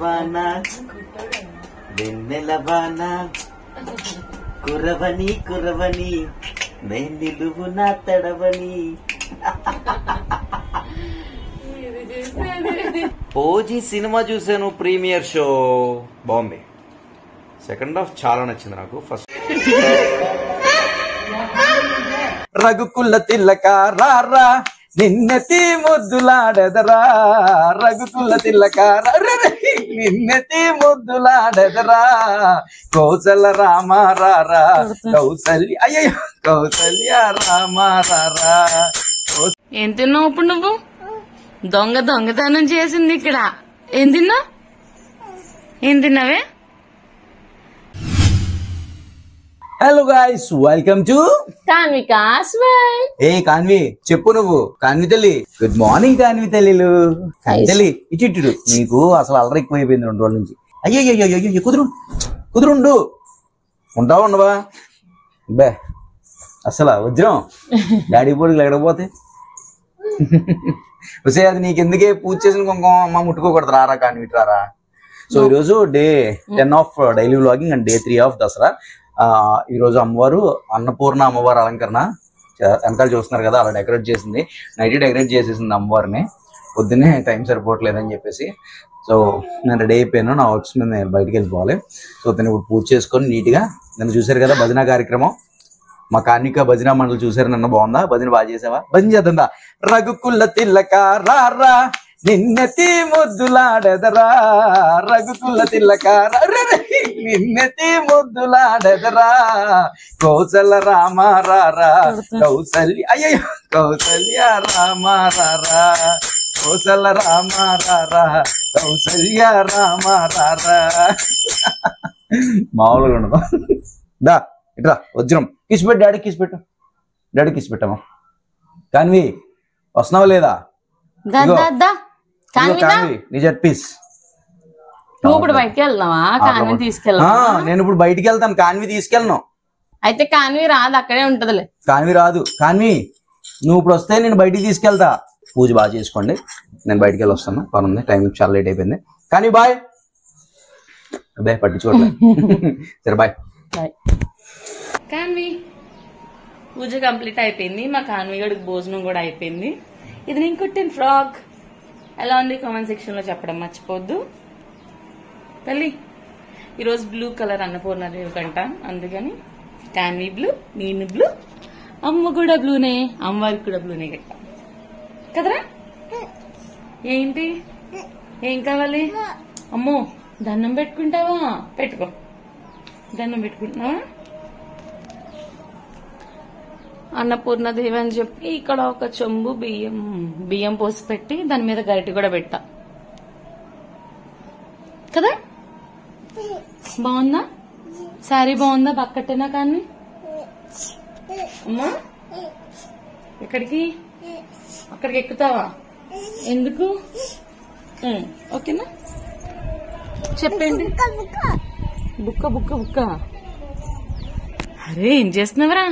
వాన వెన్నెల వాన కురవని కురవని నే నిలువు నా తడవని. ఓజీ సినిమా చూసాను, ప్రీమియర్ షో బాగుంది. సెకండ్ హాఫ్ చాలా నచ్చింది నాకు. ఫస్ట్ రఘుకుల తిలక రారా నిన్నెతి ముద్దులాడెదరా, రఘుకుల తిలక నిన్నెతి ముద్దులాడెదరా, కౌసల రామ రారా కౌసల్య అయ్యో కౌసల్య రామ రారా. ఏం తిన్నావు ఇప్పుడు నువ్వు? దొంగతనం చేసింది ఇక్కడ. ఏం తిన్నావు? ఏం తిన్నావే? Hello guys, welcome to Kanvi's world. ఏ కాన్వి చెప్పు, నువ్వు కాన్వి తల్లి. Good morning Kanvi తల్లిలు. కాన్వి తల్లి ఇటు నీకు అసలు అల్లరి ఎక్కువైపోయింది 2 రోజుల నుంచి. అయ్యో కుదురుండు ఉంటావా ఉండవా? బే అసలు వజ్రం డాడీ పోడికి ఎక్కడపోతే వసే అది నీకెందుకే పూజ చేసిన కుంకుమ అమ్మ ముట్టుకోకూడదు. రారా కాన్వి రారా. సో ఈరోజు day 10 of daily vlogging and day 3 of Dasara. ఈ రోజు అమ్మవారు అన్నపూర్ణ అమ్మవారు అలంకరణ వెనకాల చూస్తున్నారు కదా, అలా డెకరేట్ చేసింది. నైట్ డెకరేట్ చేసేసింది అమ్మవారిని. పొద్దున్నే టైం సరిపోవట్లేదని చెప్పేసి సో నేను రెడీ అయిపోయాను. నా వర్క్స్ మీద నేను బయటికి వెళ్ళిపోవాలి. సో తను ఇప్పుడు పూజ చేసుకొని నీట్గా నన్ను చూసారు కదా భజన కార్యక్రమం. మా కార్మిక భజన మండలి చూసారు నన్ను. బాగుందా? భజన బాగా చేసావా? భజన చేద్దా. రఘుకుల తిలక రారా నిన్నెతి ముద్దులాడెదరా, రఘుకుల తిలక నిన్నెతి ముద్దులాడెదరా, కౌసల రామ రారా కౌసల్య అయ్యో కౌసల్య రామ రారా, కౌసల రామ రారా కౌసల్య రామ రారా. మామూలుగా ఉండదు. దా ఇట్రా వజ్రం కిసిపెట్టు, డాడీ కిసిపెట్టు, డాడీ కిసిపెట్టమ్మా. కాన్వి వస్తున్నావా లేదా? ఇప్పుడు బయటకి వెళ్తున్నావా? కాన్వి తీసుకెళ్ళా. నేను ఇప్పుడు బయటికి వెళ్తాను, కాన్వి తీసుకెళ్ళను. అయితే కాన్వి రాదు, అక్కడే ఉంటదిలే. కాన్వి రాదు. కాన్వి నువ్వు ఇప్పుడు వస్తే నేను బయటికి తీసుకెళ్తా. పూజ బాగా చేసుకోండి, నేను బయటికి వెళ్ళి వస్తాను. పని ఉంది, టైం చాలా లేట్ అయిపోయింది. కానీ బాయ్. అబ్బాయి పట్టించుకోవట్లేదు. సరే బాయ్. కాన్వి పూజ కంప్లీట్ అయిపోయింది. మా కాన్వి గడికి భోజనం కూడా అయిపోయింది. ఇది నేను కుట్టిన ఫ్రాక్. ఎలా ఉంది కామెంట్ సెక్షన్ లో చెప్పడం మర్చిపోద్దు. తల్లి ఈరోజు బ్లూ కలర్ అన్నపూర్ణదేవి కంట, అందుకని కాన్వి బ్లూ, నేను బ్లూ, అమ్మ కూడా బ్లూనే, అమ్మవారికి కూడా బ్లూనే కట్ట కదరా. ఏంటి ఏం కావాలి? అమ్మో దండం పెట్టుకుంటావా? పెట్టుకో. దండం పెట్టుకుంటున్నావా? అన్నపూర్ణదేవి అని చెప్పి ఇక్కడ ఒక చెంబు బియ్యం పోసి పెట్టి దాని మీద గరిటె కూడా పెట్టా కదా. బాగుందా? శారీ బాగుందా? పక్కట్టేనా? కానీ అమ్మా ఎక్కడికి? అక్కడికి ఎక్కుతావా? ఎందుకు? ఓకేనా? చెప్పండి. బుక్క. అరే ఏం చేస్తున్నావరా?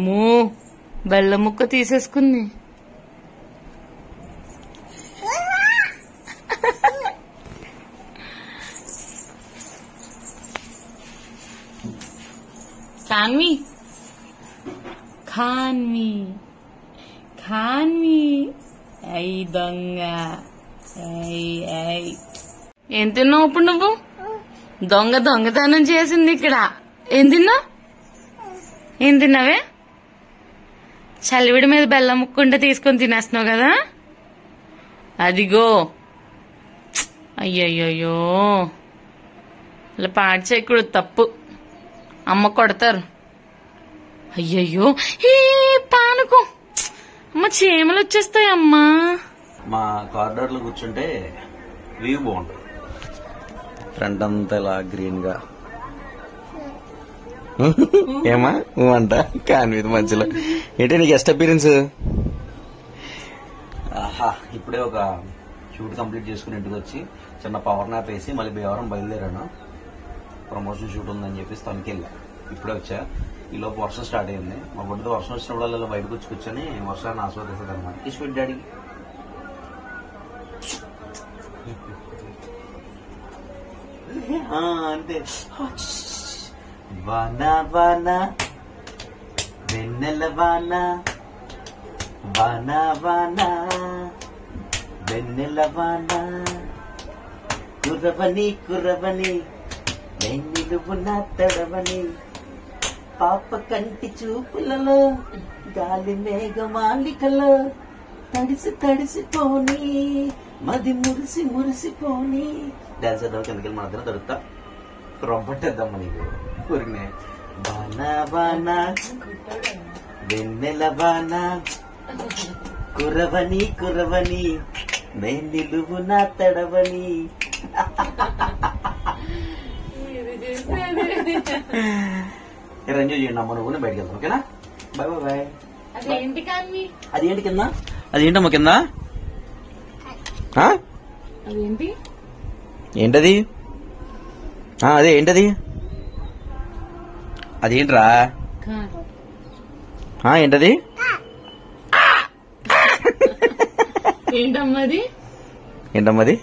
మో బెల్లం ముక్క తీసేసుకుంది. కాన్వి అయి దొంగ. ఏం తిన్నావు ఇప్పుడు నువ్వు? దొంగతనం చేసింది ఇక్కడ. ఏం తిన్నావే? చలివిడి మీద బెల్లం ముక్కుంటే తీసుకొని తినేస్తున్నావు కదా. అదిగో అయ్యయ్యో అలా పాడు చేయకూడదు, తప్పు. అమ్మ కొడతారు. అయ్యయ్యో ఏ పానుకో అమ్మ, చీమలు వచ్చేస్తాయి అమ్మా. మా కారిడార్ లో కూర్చుంటే వ్యూ బాగుంటుంది. ఫ్రంట్ అంతా ఇలా గ్రీన్ గా. ఏమా అంట కాన్వి మధ్యలో ఏంటి నీకు గెస్ట్ అపీరెన్స్? ఇప్పుడే ఒక షూట్ కంప్లీట్ చేసుకుని ఇంటికి వచ్చి చిన్న పవర్ నాప్ వేసి మళ్ళీ భీమవరం బయలుదేరాను. ప్రమోషన్ షూట్ ఉందని చెప్పేసి తనకి వెళ్ళా. ఇప్పుడే వచ్చా. ఈలోపు వర్షం స్టార్ట్ అయింది. మా బొడ్డుతో వర్షం వచ్చినప్పుడు బయటకు వచ్చి కూర్చొని వర్షాన్ని ఆస్వాదిస్తుంది అనమాట. కిషోర్ డాడీ అంతే. వానా వానా వెన్నెల వానా, వానా వానా వెన్నెల వానా, కురవని కురవని నిలువు నా తడవని, పాప కంటి చూపులలో గాలి మేఘమాలికలో తడిసి తడిసిపోని, మది మురిసి మురిసిపోని. డాన్స్ చేద్దాం, కిందకి మన దగ్గర దొరుకుతా రొబ్బట్టేద్దాం నీకు ఊరినే. బానా బానా వెన్నెల బానా, కురవని కురవని నిలువు నా తడవని. ఎంజాయ్ చేయండి అమ్మ, నువ్వు బయటకు వెళ్తాను. ఓకేనా? Bye bye bye. అదేంటి కానీ అదేంటి కింద, అదేంటమ్మా కింద, అదేంటి ఏంటది? అదే ఏంటది? అదేంట్రా? ఏంటది? ఏంటమ్మది? ఏంటమ్మది?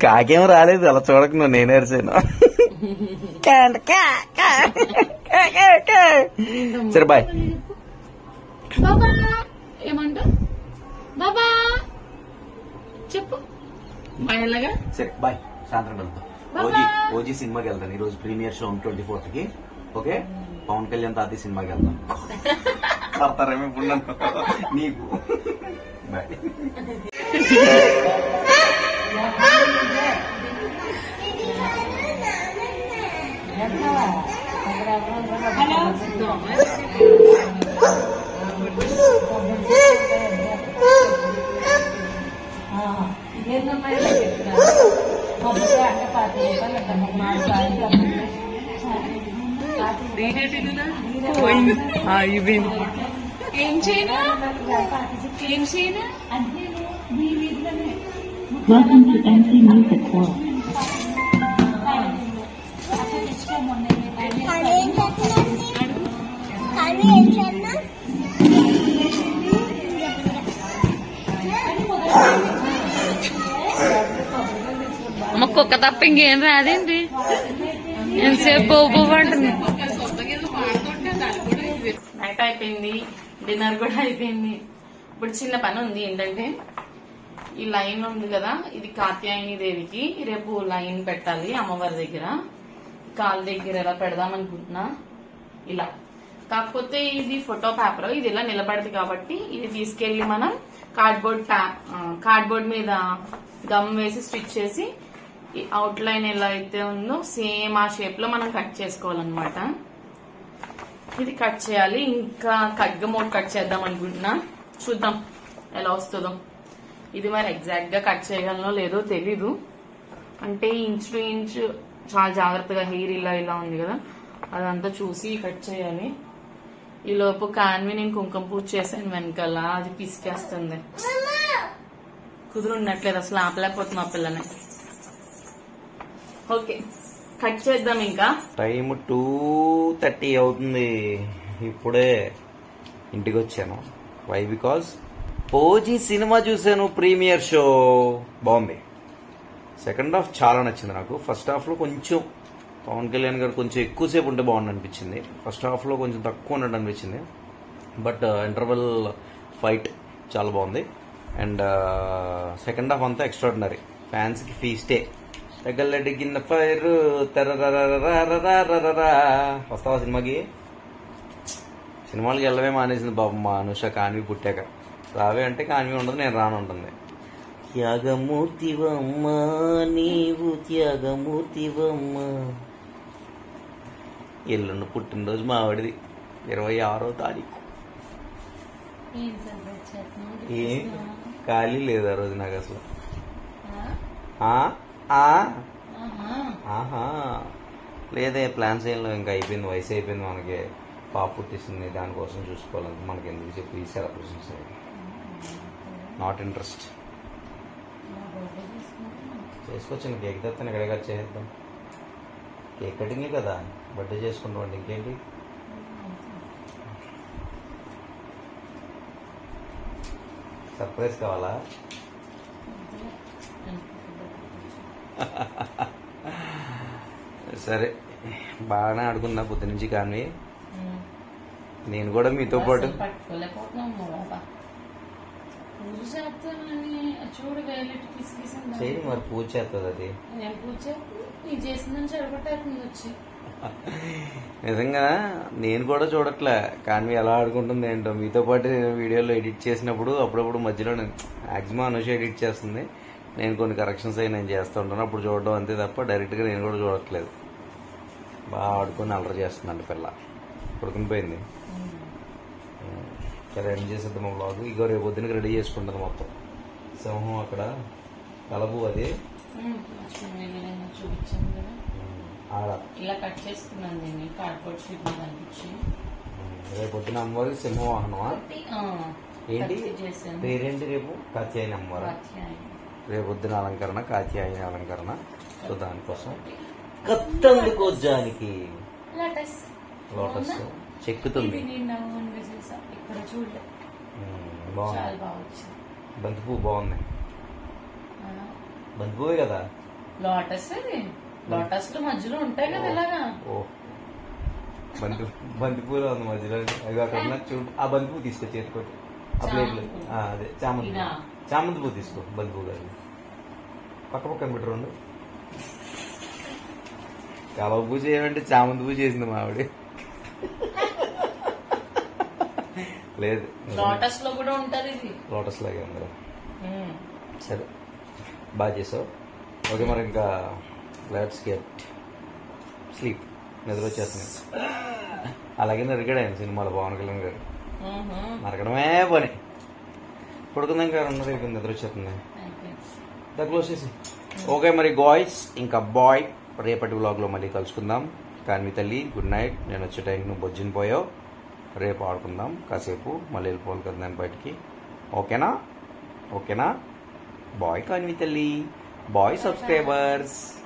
కాకేం రాలేదు, అలా చూడక నువ్వు నేనే అరిసాను. సరే బాయ్. బాబా ఏమంటా? బాబా చెప్పు. బాయ్ ఎలాగా? సరే బాయ్. సాయంత్రం వెళ్తాం. ఓజీ సినిమాకి వెళ్తాను ఈరోజు, ప్రీమియర్ షో 24th కి. ఓకే, పవన్ కళ్యాణ్ తాతి సినిమాకి వెళ్తాం. పడతారేమో ఇప్పుడు నన్ను నీకు. బాయ్. ఏం చేయనా ఏం చేయనా Welcome to MC Music Hall. అమ్మ కుక్క తప్ప ఇంకేం రాదేంటి? ఎంతసేపు బొబ్బు అంటుంది. నైట్ అయిపోయింది, డిన్నర్ కూడా అయిపోయింది. ఇప్పుడు చిన్న పని ఉంది. ఏంటంటే ఈ లైన్ ఉంది కదా, ఇది కాత్యాయని దేవికి రేపు లైన్ పెట్టాలి అమ్మవారి దగ్గర. కాలు దగ్గర ఎలా పెడదాం అనుకుంటున్నా ఇలా. కాకపోతే ఇది ఫోటో పేపర్, ఇది ఇలా నిలబడదు కాబట్టి ఇది తీసుకెళ్లి మనం కార్డ్బోర్డ్ మీద గమ్ వేసి స్టిచ్ చేసి ఈ అవుట్ లైన్ ఎలా అయితే ఉందో సేమ్ ఆ షేప్ లో మనం కట్ చేసుకోవాలన్నమాట. ఇది కట్ చేయాలి. ఇంకా ఖడ్గ మోడ్ కట్ చేద్దాం అనుకుంటున్నా, చూద్దాం ఎలా వస్తుందో. ఇది మరి ఎగ్జాక్ట్ గా కట్ చేయగలనో లేదో తెలీదు. అంటే ఇంచ్ టు ఇంచ్ చాలా జాగ్రత్తగా, హెయిర్ ఇలా ఇలా ఉంది కదా అదంతా చూసి కట్ చేయాలి. ఈ లోపు కాన్వి నేను కుంకుమ పూజ చేశాను వెనకాల, అది పిసికేస్తుంది. కుదురున్నట్లేదు అసలు, ఆపలేకపోతున్నా పిల్లని. ఓకే కట్ చేద్దాం. ఇంకా టైం 2:30 అవుతుంది. ఇప్పుడే ఇంటికి వచ్చాను. వై? బికాజ్ ఓజీ సినిమా చూశాను, ప్రీమియర్ షో బాగుంది. సెకండ్ హాఫ్ చాలా నచ్చింది నాకు. ఫస్ట్ హాఫ్ లో కొంచెం పవన్ కళ్యాణ్ గారు కొంచెం ఎక్కువసేపు ఉంటే బాగుంది అనిపించింది. ఫస్ట్ హాఫ్ లో కొంచెం తక్కువ ఉన్నట్టు అనిపించింది. బట్ ఇంటర్వెల్ ఫైట్ చాలా బాగుంది. అండ్ సెకండ్ హాఫ్ అంతా ఎక్స్ట్రాడినరీ. ఫ్యాన్స్ కి ఫీస్టే. తగ్గల్లడి కింద ఫైర్ వస్తావా సినిమాకి? సినిమాలకి వెళ్ళవే మానేసింది బాబు మా అనుష కాన్వి పుట్టాక. రావే అంటే కాన్వి ఉండదు, నేను రాను ఉంటుంది. త్యాగమూర్తివమ్మ నీవు, త్యాగమూర్తివమ్మ. ఎల్లుండి పుట్టినరోజు మా ఆవిడది 26వ తారీఖు. ఏం ఖాళీ లేదు ఆ రోజు నాకు అసలు. ఆహా లేదే, ప్లాన్స్ ఏం లేవు. ఇంకా అయిపోయింది, వయసు అయిపోయింది మనకి. పాప పుట్టిస్తుంది, దానికోసం చూసుకోవాలంటే మనకి ఎందుకు చెప్పి ఈ సెలబ్రేషన్స్. Not interest. చేసుకోవచ్చు, కేక్ తెస్తాను ఇక్కడే కట్ చేద్దాం. కేక్ కటింగే కదా, బర్త్డే చేసుకుంటామండి, ఇంకేంటి. సర్ప్రైజ్ కావాలా? సరే బాగానే ఆడుకున్నా పొద్దు నుంచి కానీ నేను కూడా మీతో పాటు పట్టుకోలేకపోతున్నాము బాబా. పూజ చేస్తానని చూడు వేలెట్టి తీసుకేసింది. చేయి మరి పూజ చేస్తుంది అది. నేను పూజ చేస్తాను, నీ చేసిందని చెడగొట్టేస్తుంది వచ్చి. నిజంగా నేను కూడా చూడట్లే కానీ ఎలా ఆడుకుంటుంది ఏంటో. మీతో పాటు నేను వీడియోలో ఎడిట్ చేసినప్పుడు అప్పుడప్పుడు మధ్యలో మాక్సిమం అనుష ఎడిట్ చేస్తుంది, నేను కొన్ని కరెక్షన్స్ అవి నేను చేస్తూ ఉంటాను, అప్పుడు చూడడం అంతే తప్ప డైరెక్ట్గా నేను కూడా చూడట్లేదు. బాగా ఆడుకొని అల్లరి చేస్తుందండి పిల్ల. పడుకునిపోయింది. సరే ఎండ్ చేసేద్దాం మా బ్లాగ్. ఇగో రేపు పొద్దునకి రెడీ చేసుకుంటుంది మొత్తం. సింహం అక్కడ కలబు అది చూపించాను కదా, ఆడ ఇలా కట్ చేసుకున్నాను నేను కార్డ్బోర్డ్ షీట్ మీద అనిపించి. రేపు పొద్దున అమ్మవారికి సింహవాహనమా ఏంటి చేశాను. పేరేంటి రేపు? కాత్యాయని అమ్మవారు. రేపు పొద్దున అలంకరణ కాత్యాయని అలంకరణ. సో దానికోసం కత్తందుకోజానికి లోటస్ లోటస్ చెక్కుతుంది. ఇక్కడ చూడలే, బాగుంది. చాలా బాగా వచ్చింది. బంతిపువ్వు బాగుంది. బంతిపువ్వే కదా లోటస్. అది లోటస్ లో మధ్యలో ఉంటాయి కదా ఇలాగా. ఓ బంతిపూలో ఉంది మధ్యలో. అవి అక్కడ ఉన్న చూడు. ఆ బంతిపువ్వు తీసుకో చేతికోటి. ఆ ప్లేట్లు అదే చామంతి చామంతి పువ్వు తీసుకో. బంతిపువ్వు కాదు, పక్క పక్కన పెట్టి రెండు. కలవ పూజ చేయమంటే చామంతి పూజ చేసింది మా ఆవిడ. లేదు లోటస్ లో కూడా ఉంటది ఇది. లోటస్ లాగే ఉంది. సరే బాగా చేసావు. ఓకే మరి ఇంకా లెట్స్ గెట్ స్లీప్. నిద్ర వచ్చేస్తుంది. అలాగే నరికాడు ఆయన సినిమాలో పవన్ కళ్యాణ్ గారు. నరకడమే పని. పడుకుందాం ఇంకా 2:30 నిద్ర వచ్చేస్తుంది. క్లోజ్ చేసి. ఓకే మరి గాయ్స్, ఇంకా బాయ్. రేపటి వ్లాగ్లో మళ్ళీ కలుసుకుందాం. కానీ మీ తల్లి గుడ్ నైట్. నేను వచ్చే టైంకి నువ్వు బొజ్జిని పోయావు. రేపు ఆడుకుందాం కాసేపు. మళ్ళీ వెళ్ళిపోవాలి కదా నేను బయటికి. ఓకేనా? ఓకేనా? బాయ్ కానీ మీ తల్లి. Bye subscribers.